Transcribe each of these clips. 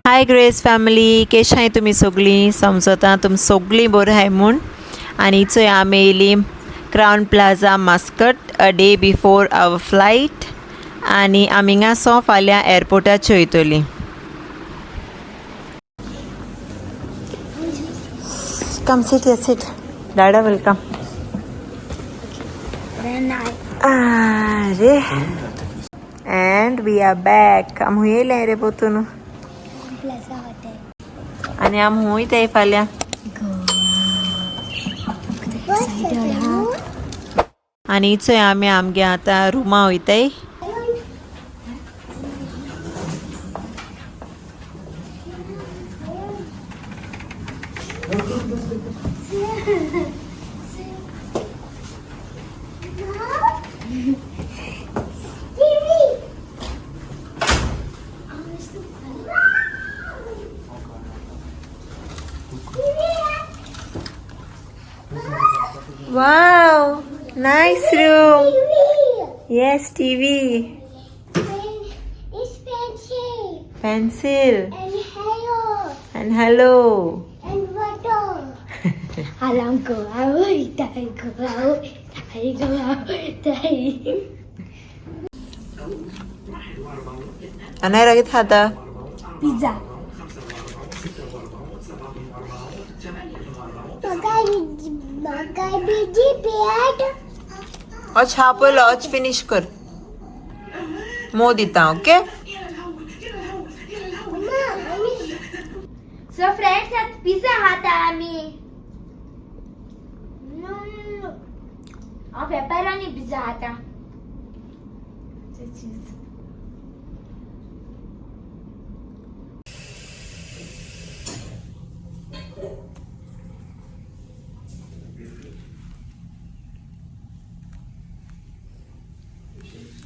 हाय grace family, केश आहे तुम्ही सगळी समजता तुम सगळी बरं आहे म्हूण. आणि चोय आमी येयली Crowne Plaza Muscat a day before our flight. आणि आमी हांगासो फाल्यां एअरपोर्टार वयतली. Come sit dada welcome. अरे अँड वी आर बॅक. आम येयले रे पोतून आणि आम वयता फाल्यां. आणि चोय आमी आमगे आतां Ruma वयताय. Wow, nice room. Yes, TV. It's pencil. Pencil. And hello. And hello. And water. Alam ko, awoy, tayo ko, awoy, tayo. Anay ragit hata. Pizza. Makai biji पेट. आज हा पहिलं आज फिनिश कर. मो दिता okay. So friends, at pizza hata आम्ही. Pepperoni pizza आता.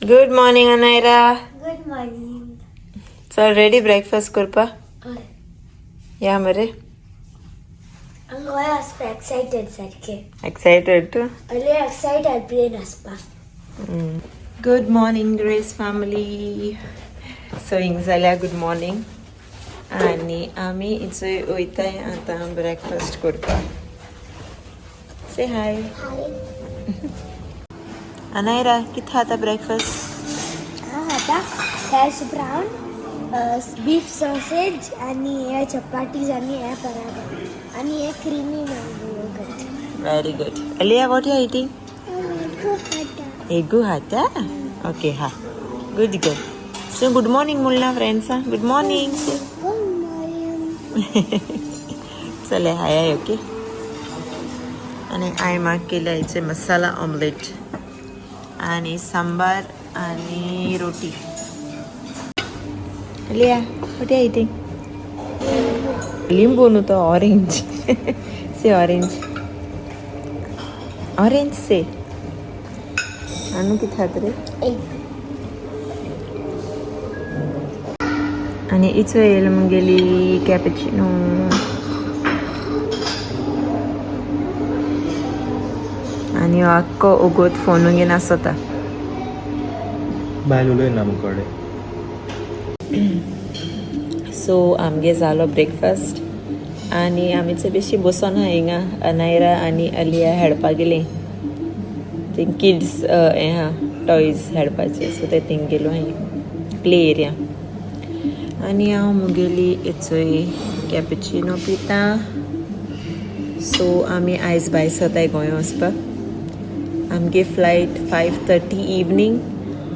Good morning Anaira. Good morning. चल रेडी ब्रेकफास्ट करपा या मरे. गोया असपा एक्साइटेड सारखे. एक्साइटेड तू. अले एक्साइटेड ब्रेन असपा. Good morning Grace family. So हिंग जाल्या गुड मॉर्निंग. आणि आमी इचोय वयताय आतां ब्रेकफास्ट करपा. से हाय. अनायरा कितें खाता ब्रेकफास्ट? आता हॅश ब्राउन, बीफ सॉसेज आणि हे चपातीज आणि हे पराठा आणि हे creamy mango yogurt. Very good. Alia what you are eating? एगू खाता? ओके हा. Good girl. So good morning मुलना फ्रेंड्सा. Good morning. चले हाय ओके. आणि आय माग केलं याचे मसाला ऑमलेट आणि सांबार आणि रोटी. लिया व्हॉट आर ईटिंग? लिंबू नु तो ऑरेंज. से ऑरेंज. ऑरेंज से अनु किती खात रे? आणि इचो येईल मग गेली कॅपेचिनो. आणि अक्को ओगोत फोन घेऊन आसता. बायलोय ना मुकडे. सो आमगे जालो ब्रेकफास्ट आणि आमीचे बेशी बसून आहा हिंगा. अनायरा आणि अलिया हेडपा गेली. ते किड्स हे हा टॉयज हेडपाचे. सो ते थिंग गेलो हांवें प्ले एरिया. आणि हांव मुगेली इचोय कॅपेचिनो पिता. सो आमी आयज भायर सरताय गोंया वचपाक. आमगे फ्लायट 5:30 इवनिंग.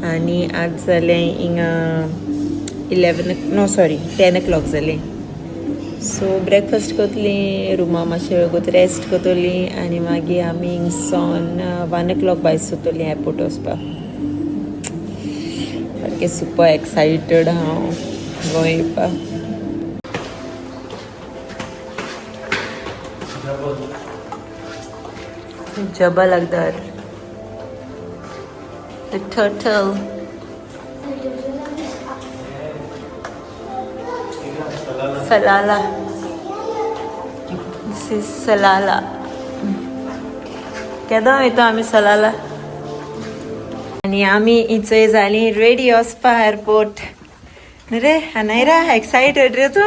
आणि आज जालें हिंगा 10 o'clock जालें. सो ब्रेकफास्ट करतली रुमा मातशें वेगोत रेस्ट करतली आणि मागीर आमी हिंगसोन 1 o'clock भायर सरतली एअरपोर्ट वचपाक. सारकें सुपर एक्सायटेड हांव गोंय येवपाक. जबल अकदर. The turtle. Salala. This is Salala. केदां वयता आमी सलाला. आणि आम्ही इचोय झाली रेडी वचपा एअरपोर्ट रे अनायरा एक्साइटेड रे तू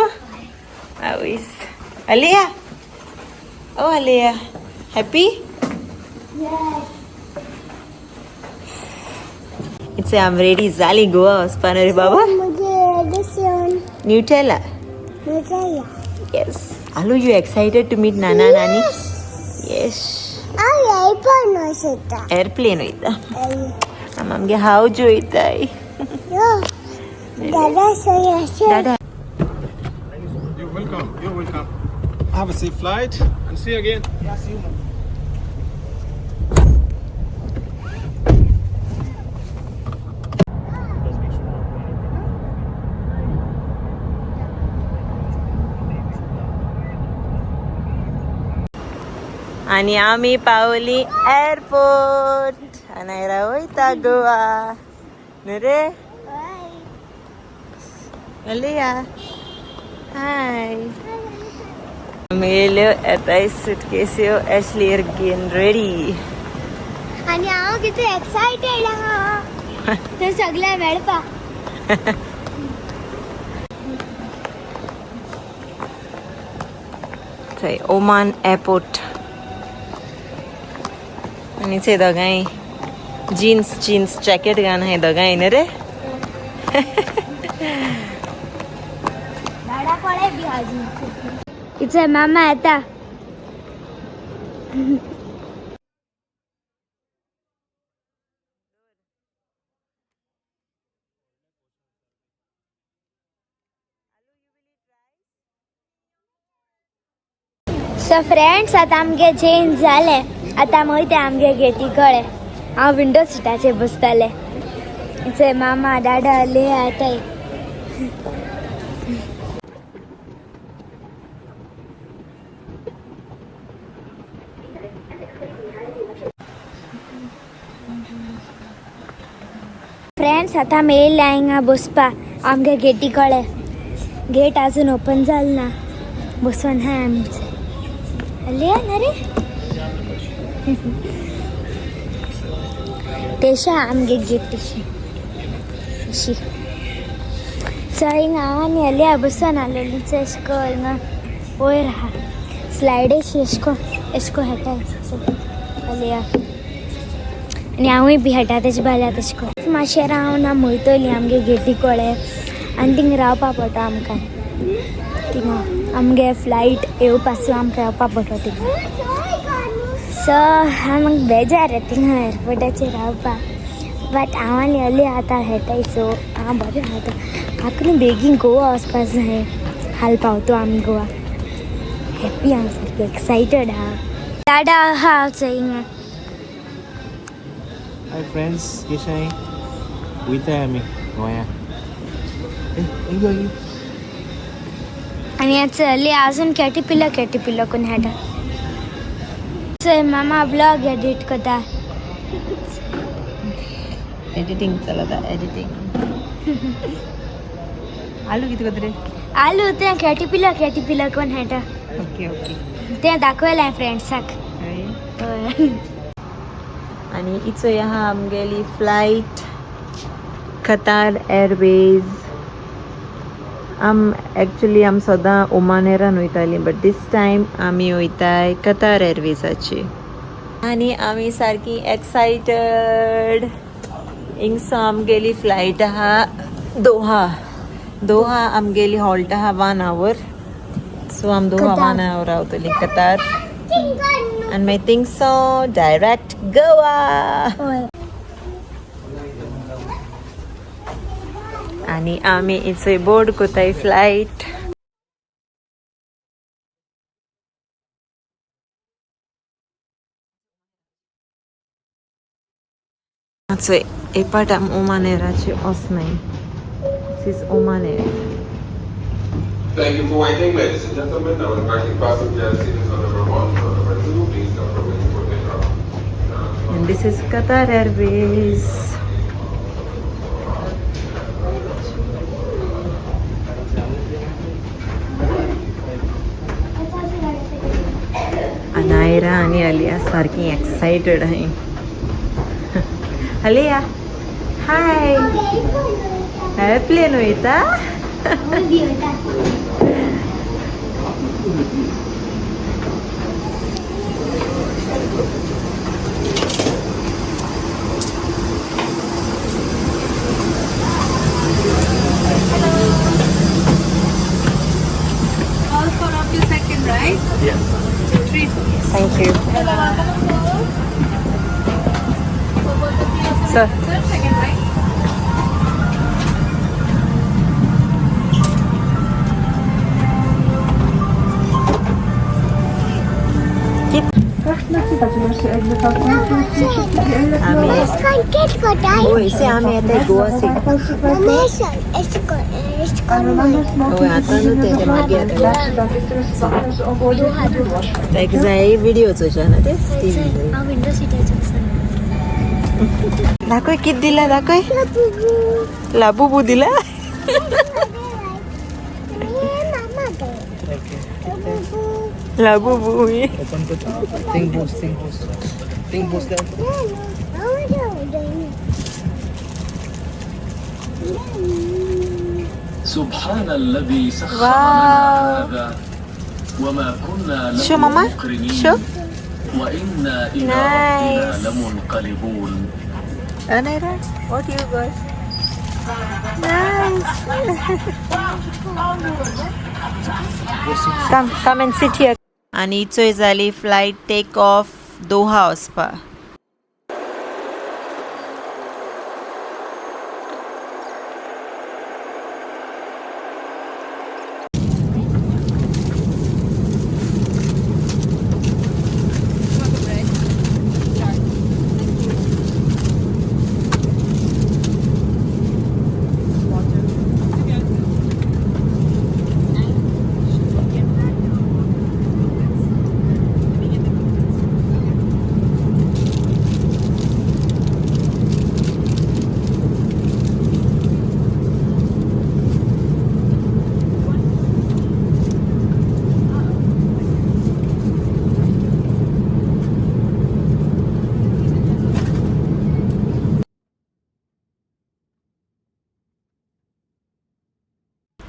आवयस अलिया ओ अलिया हॅपी इट्स आम रेडी झाली गोवा वचपा रे बाबा न्यूटेला येस आलू यू एक्साइटेड टू मीट नाना नानी येस एअरप्लेन वयता आमगे हाव जोयताय दादा You're welcome. Have a safe flight and see you again. Yeah, see you. आणि आम्ही पावली एअरपोर्ट अनायरा वयता गोवा रे अलिया हाय मेल्यो येताय सुटकेस्यो एशलीर घेन रेडी आणि हांव किती एक्साइटेड आहा ते सगळे मेळपा थंय ओमान एअरपोर्ट आणि ते दोगांय जीन्स जॅकेट घान हाय दोगांय न्ही रे दाडा पळे बी हाजी इथे मामा येता सो फ्रेंड्स आता आमगे चेंज जाले आता आम वयता आमगे गेटी कळे हांव विंडो सिटाचेर बसताले इथे मामा दादा ले येताय फ्रेंड्स आता आमी येयले हिंगा बसपा आमगे गेटी कळे गेट अजून ओपन जाल ना बसोन हाय आमचे अलिया ना रे तेशा आमगे गेट तशी अशी सो हिंगा हांव आनी अलिया बसोन आसलेली एशको हिंगा वयर आहा स्लायडेशी एशको हेटाय अलिया आनी हांवूय बी हेटा तेजे भायल्या तेशको मातशें रावन हांव वयतली आमगे गेटी कळे आनी थिंगा रावपा पडटा आमकां थिंगा आमगे फ्लायट येवपाचो आमकां येवपा पडटा थिंगा सो आमकां बेजार येता थिंगा एअरपोर्टाचेर रावपा बट हांव आनी अली आतां हेटाय सो हांव बरें आसा म्हाका न्हू बेगीन गोवा वचपा जाय हाल पावतो आमी गोवा हॅप्पी हांव सारकी एक्सायटेड आहा दादा आहा हिंगा Hi friends, Kishay. Wita ami. Goya. Ayo. आणि याचं अली अजून कॅटीपिल्ला कोण हेटा सो मामा ब्लॉग एडिट करता एडिटिंग चलता एडिटिंग आलू किती कदरे आलू ते कॅटीपिल्ला कोण हेटा ओके ते दाखवलाय फ्रेंड्साक आणि इचो ह्या आमगेली फ्लायट कतार एअरवेज एक्चुअली आम सदां ओमानेरान वयताली बट दीस टायम आमी वयताय कतार एअरवेजाची आनी आमी सारकी एक्सायटेड हिंगसो आमगेली फ्लायट आहा दोहा आमगेली हॉल्ट आहा 1 hour सो आम दोहा 1 hour रावतली कतार and I think so direct Goa आणि आमी इचोय बोर्ड कोताय फ्लायट आचोय एपाट आम Oman एराची osnaय this is Oman Air. Thank you for waiting, ladies and gentlemen. Now inviting passengers seated on number 1 or number 2. Please don't forget to put their And this is Qatar Airways. Anaira आणि अलिया सारखी excited आहे. अलिया हाय airplane वयता Thank you. Sir. Oi, se आम्ही आता गोवा से ओय आता नु ते मागे आता एक जाई व्हिडिओचो छा ना ते टीव्ही विंडो सीट दाखव किती दिला दाखव लाबूबू दिला Labubu Open the thing boost there. سبحان الذي سخر لنا هذا وما كنا له شو ماما مقرنين شو وإنا إلى Nice. ربنا لمنقلبون. Anaira, what you guys? Nice. Come and sit here. आणि इचोय झाली फ्लाईट टेक ऑफ दोहा वचपा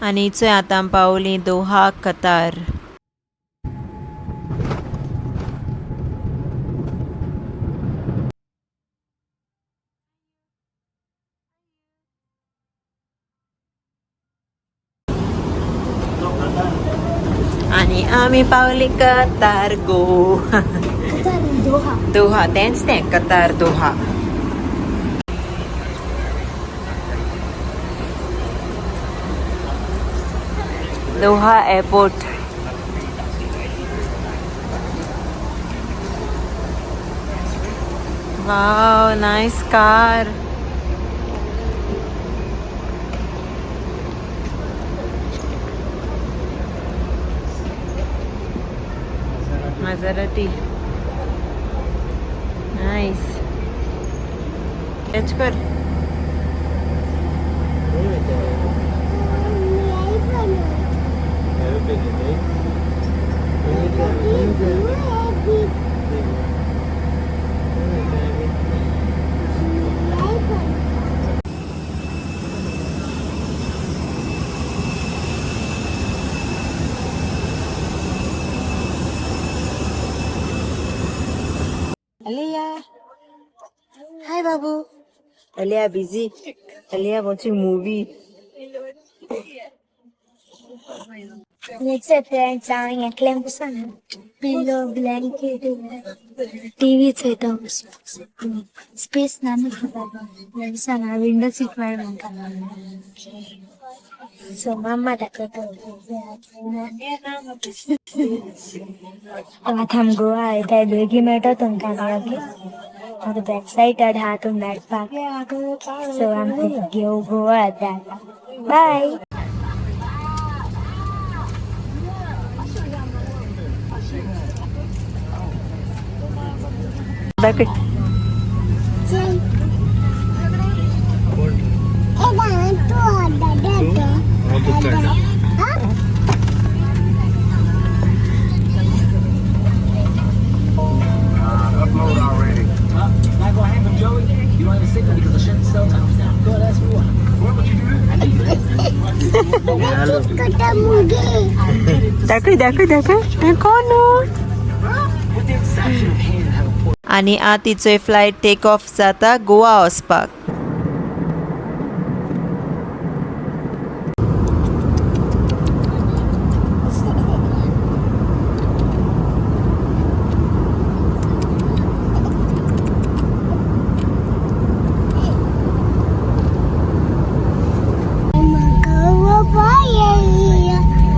आणि इचोय आतां पावली दोहा कतार आणि आम्ही पावली कतार गो दोहा तेंच तें Qatar Doha Doha airport wow nice car Maserati nice touch कर Alia. Hi, Babu. Alia busy. Alia watching movie. It's a friend saying a claim son. Pillow, blanket, TV set up. Space none of that. Son, a window seat where one can. So, Mama, that I'm Goa. I had a game at Konkani. I'm excited how to that park. So, I'm going to Goa at that. Bye. Back. Upload already. Not gonna have him, Joey. You don't have a signal because the ship cell time's down. दाखय कोण आणि तिचो flight take off जाता गोवा वचपाक.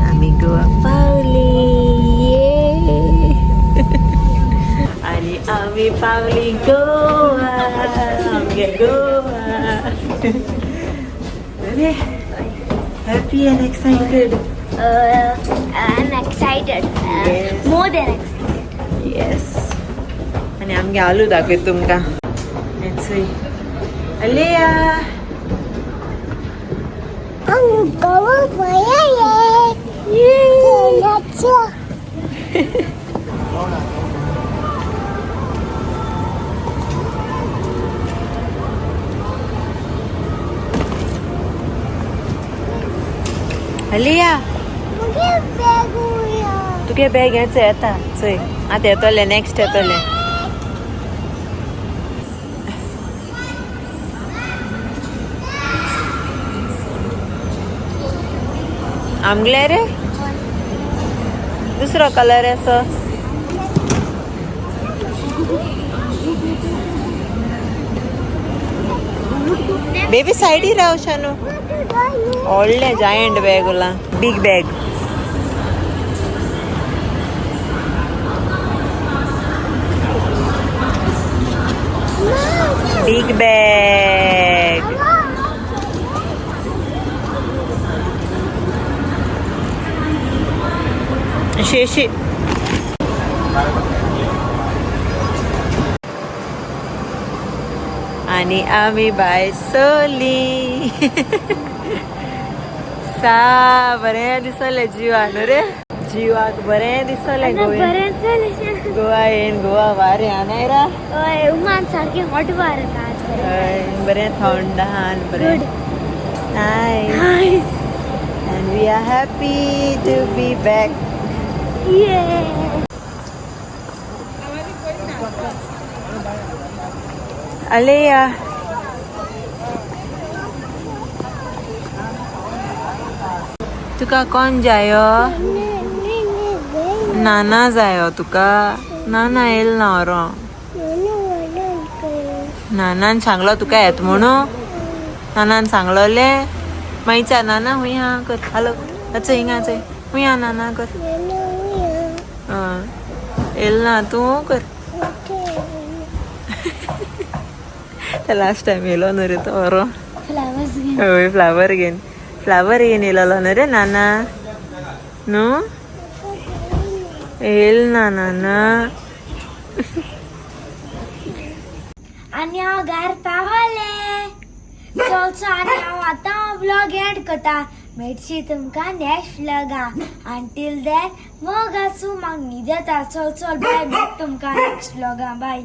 आम्ही गोवा पावली आणि आम्ही पावली गोवा. आमगे Goa. Happy and excited. I'm excited. Yes. More than excited. Yes. आणि आमगे आलू दाखय तुमका. Let's see. Alea. Alea. तुगे बॅग घ्यायचं येता चय आता येतले नेक्स्ट येतले. आमगले रे दुसरो कलर असो. बेबी साइडी राव शानू. ಒಳ್ಳೆ ಜಾಯಿಂಟ್ ಬ್ಯಾಗ್ ಅಲ್ಲ ಬಿಗ್ ಬ್ಯಾಗ್. Big bag. ಶೇಷಿ आणि आम्ही बाय सोली. सा बरें दिसले जिवान रे. जिवाक बरें दिसले गोवा येन गोवा वारे आनायरा. उमान सारखे हॉट वार बरें थंड आहान बरें. Nice. And we are happy to be back. Alea. तुका कोण जायो? नाना जायो तुका. नाना येल ना रो. नानान सांगलो तुका येत म्हणून. नानान सांगलोले माईचा नाना हुया कर. हॅलो अच्छा हिंगा चय हुया नाना कर. येल ना तू कर. लास्ट टाइम येलो न रे तो बरो. होय फ्लावर घेन येलो न रे नाना नु. येल ना नाना. आणि हांव घार पावले. चलचो आनी हांव आतां व्लॉग एंड करता. मेळची तुमकां नेक्स्ट व्लॉगा. अंटील देन मोग आसूं म्हाका न्हीद येता. चल बाय. मेळ तुमकां नेक्स्ट व्लॉगा. बाय.